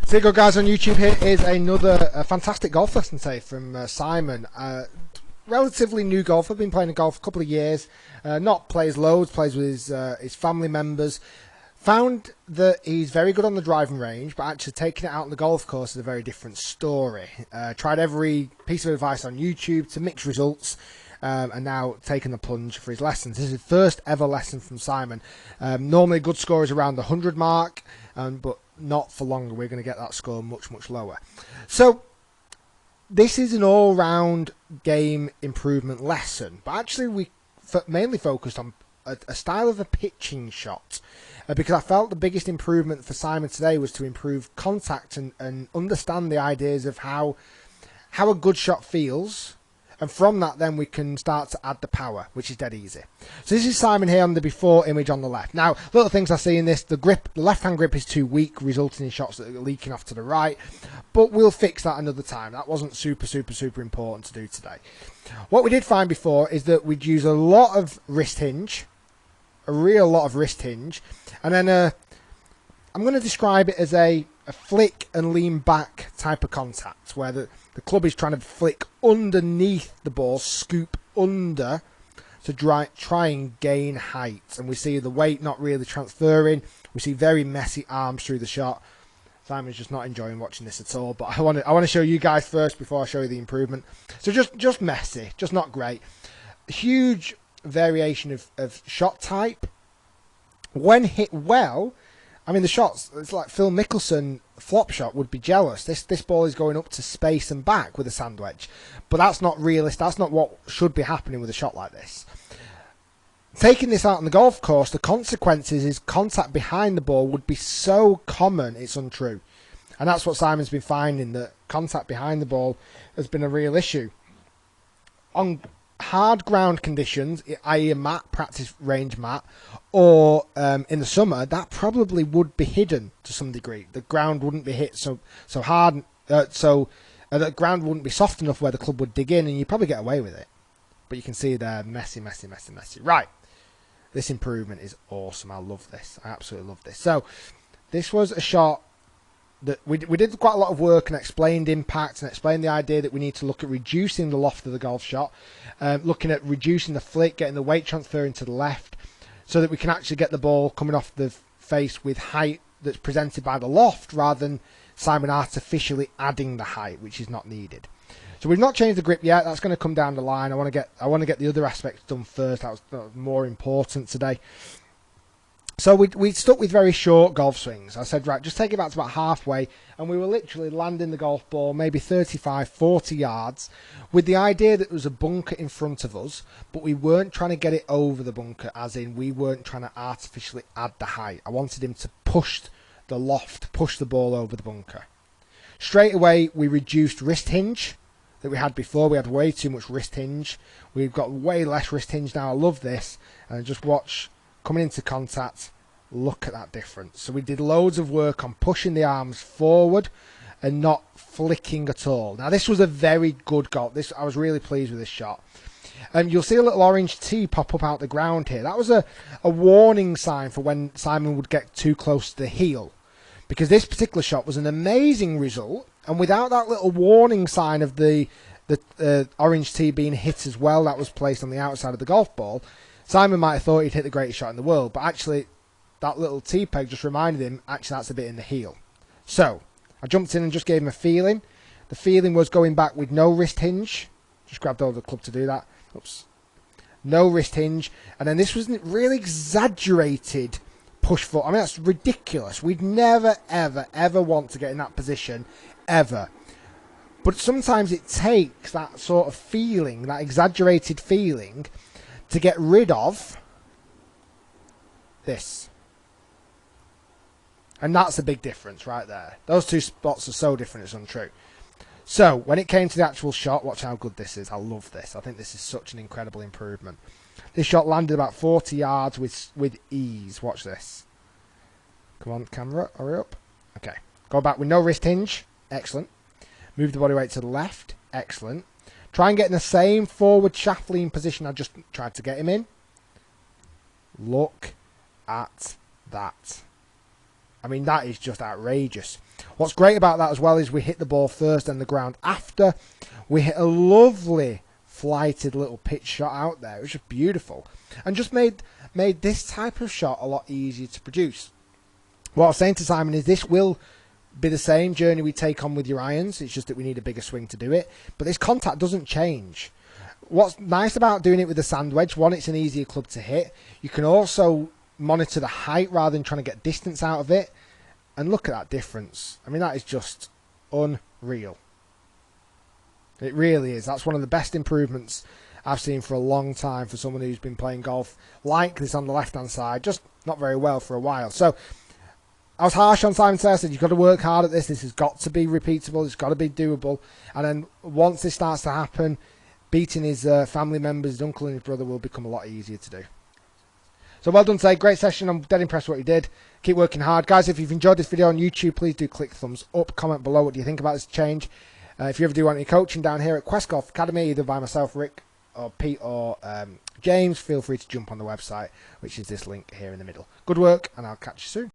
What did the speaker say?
So good guys on YouTube, here is another fantastic golf lesson today from Simon. Relatively new golfer, been playing golf a couple of years, not plays loads, plays with his family members. Found that he's very good on the driving range, but actually taking it out on the golf course is a very different story. Tried every piece of advice on YouTube to mixed results, and now taking the plunge for his lessons. This is his first ever lesson from Simon. Normally a good score is around the 100 mark, but not for longer. We're going to get that score much lower. So this is an all-round game improvement lesson, but actually we mainly focused on a style of a pitching shot, because I felt the biggest improvement for Simon today was to improve contact and understand the ideas of how a good shot feels. And from that, then we can start to add the power, which is dead easy. So this is Simon here on the before image on the left. Now, little things I see in this, the left-hand grip is too weak, resulting in shots that are leaking off to the right. But we'll fix that another time. That wasn't super important to do today. What we did find before is that we'd use a lot of wrist hinge, a real lot of wrist hinge. And then I'm going to describe it as a flick and lean back type of contact, where the club is trying to flick underneath the ball, scoop under to try and gain height. And we see the weight not really transferring. We see very messy arms through the shot. Simon's just not enjoying watching this at all. But I want to show you guys first before I show you the improvement. So just messy, just not great. Huge variation of shot type. When hit well, I mean, the shots, it's like Phil Mickelson flop shot would be jealous. This ball is going up to space and back with a sand wedge. But that's not realistic. That's not what should be happening with a shot like this. Taking this out on the golf course, the consequences is contact behind the ball would be so common, it's untrue. And that's what Simon's been finding, that contact behind the ball has been a real issue. On hard ground conditions, i.e. a mat, practice range mat, or in the summer, that probably would be hidden to some degree. The ground wouldn't be hit so hard, so the ground wouldn't be soft enough where the club would dig in, and you'd probably get away with it. But you can see there, messy. Right, this improvement is awesome. I love this. I absolutely love this. So this was a shot that we did quite a lot of work and explained impact and explained the idea that we need to look at reducing the loft of the golf shot, looking at reducing the flick, getting the weight transferring to the left, so that we can actually get the ball coming off the face with height that's presented by the loft, rather than Simon artificially adding the height, which is not needed. So we've not changed the grip yet. That's going to come down the line. I want to get the other aspects done first. That was more important today. So we stuck with very short golf swings. I said, right, just take it back to about halfway, and we were literally landing the golf ball maybe 35, 40 yards, with the idea that there was a bunker in front of us, but we weren't trying to get it over the bunker, as in we weren't trying to artificially add the height. I wanted him to push the loft, push the ball over the bunker. Straight away, we reduced wrist hinge that we had before. We had way too much wrist hinge. We've got way less wrist hinge now. I love this. And just watch, coming into contact, look at that difference. So we did loads of work on pushing the arms forward and not flicking at all. Now this was a very good golf. I was really pleased with this shot. You'll see a little orange tee pop up out the ground here. That was a warning sign for when Simon would get too close to the heel, because this particular shot was an amazing result, and without that little warning sign of the orange tee being hit as well, that was placed on the outside of the golf ball, Simon might have thought he'd hit the greatest shot in the world, but actually that little tee peg just reminded him, actually that's a bit in the heel. So I jumped in and just gave him a feeling. The feeling was going back with no wrist hinge. Just grabbed over the club to do that. Oops. No wrist hinge. And then this was really exaggerated push foot. I mean, that's ridiculous. We'd never, ever want to get in that position, ever. But sometimes it takes that sort of feeling, that exaggerated feeling, to get rid of this. And that's a big difference right there. Those two spots are so different, it's untrue. So when it came to the actual shot, watch how good this is. I love this. I think this is such an incredible improvement. This shot landed about 40 yards with ease. Watch this. Come on, camera, hurry up. Okay, go back with no wrist hinge. Excellent. Move the body weight to the left. Excellent. Try and get in the same forward shaft lean position I just tried to get him in. Look at that. I mean, that is just outrageous. What's great about that as well is we hit the ball first and the ground after. We hit a lovely flighted little pitch shot out there. It was just beautiful. And just made this type of shot a lot easier to produce. What I was saying to Simon is this will be the same journey we take on with your irons. It's just that we need a bigger swing to do it. But this contact doesn't change. What's nice about doing it with the sand wedge, one, it's an easier club to hit. You can also monitor the height rather than trying to get distance out of it. And look at that difference. I mean, that is just unreal. It really is. That's one of the best improvements I've seen for a long time for someone who's been playing golf like this on the left-hand side, just not very well for a while. So I was harsh on Simon today. I said, you've got to work hard at this. This has got to be repeatable. It's got to be doable. And then once this starts to happen, beating his family members, his uncle and his brother, will become a lot easier to do. So well done today. Great session. I'm dead impressed with what you did. Keep working hard. Guys, if you've enjoyed this video on YouTube, please do click thumbs up. Comment below what do you think about this change. If you ever do want any coaching down here at Quest Golf Academy, either by myself, Rick, or Pete, or James, feel free to jump on the website, which is this link here in the middle. Good work, and I'll catch you soon.